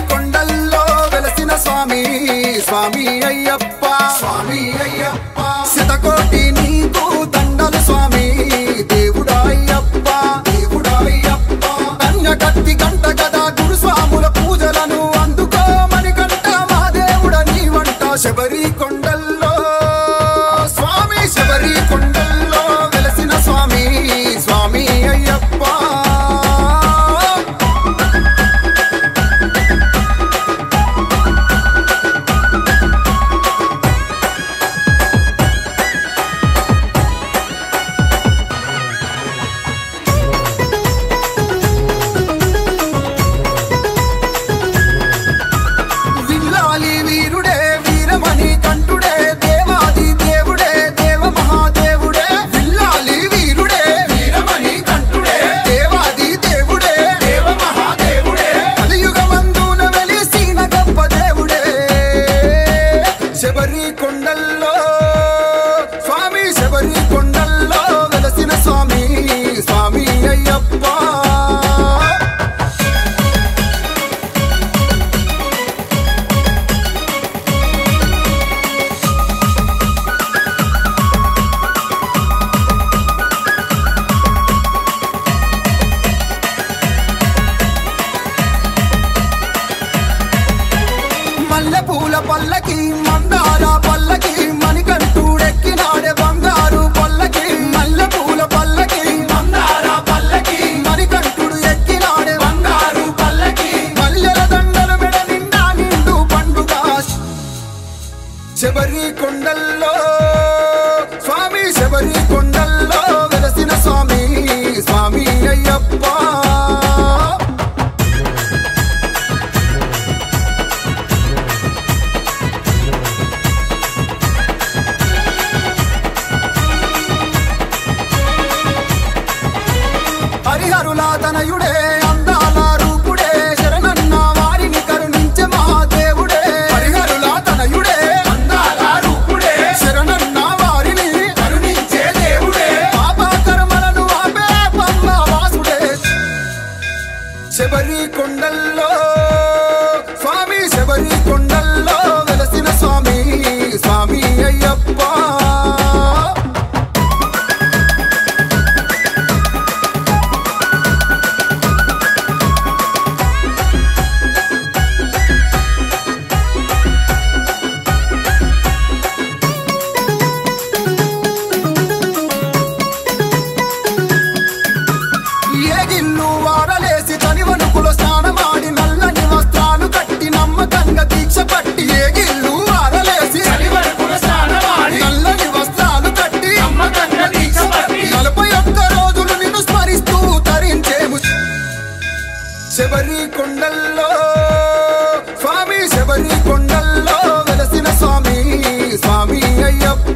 కొండల్లో వెలసిన స్వామి స్వామి అయ్యప్ప స్వామి అయ్యప్ప శతకోటి నీకు దండలు స్వామి దేవుడా అయ్యప్ప దేవుడా అయ్యప్ప కన్య కత్తి గంట గదా గురుస్వాముల పూజలను అందుకోమని గంట మా దేవుడ నీ వంట శబరి కొండల్లో స్వామి శబరి కొండల్లో వెలసిన స్వామి స్వామి అయ్యప్ప పూల పల్లకి మందార పల్లకి మణికంఠుడెక్కినాడే బంగారు పల్లకి మల్లె పూల పల్లకి మందార పల్లకి మణికంఠుడు ఎక్కినాడే బంగారు పల్లకి మల్లెల దండలు మెడ నిండా నిండు పండుగ శబరి కొండల్లో స్వామి శబరి కొండల్లో వెలసిన స్వామి స్వామి అయ్యప్ప హరిహరులా తనయుడే అందాల రూపుడే శరణన్న వారిని కరుణించే మహాదేవుడే హరిహరులా తనయుడే అందాల రూపుడే శరణన్న వారిని కరుణించే దేవుడే పాప కర్మలను ఆపే పద్మవాసుడే శబరి కొండల్లో స్వామి శబరి కొండల్లో వెలసిన స్వామి స్వామి అయ్యప్ప ఏగిల్లు వాడలేసి తనివనుకులో స్నానమాడి నల్లని వస్త్రాలు కట్టి నమ్మకంగా దీక్ష పట్టి ఏగిల్లు వాడలేసి తనివనుకులో స్నానమాడి నల్లని వస్త్రాలు కట్టి నమ్మకంగా దీక్ష పట్టి 41 రోజులు నిన్ను స్మరిస్తూ తరించేము శబరి కొండల్లో స్వామి శబరి కొండల్లో వెలసిన స్వామి స్వామి అయ్యప్ప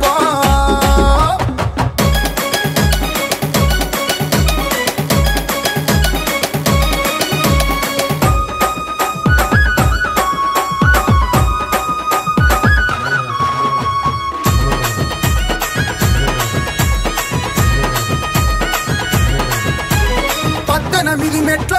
మెట్ల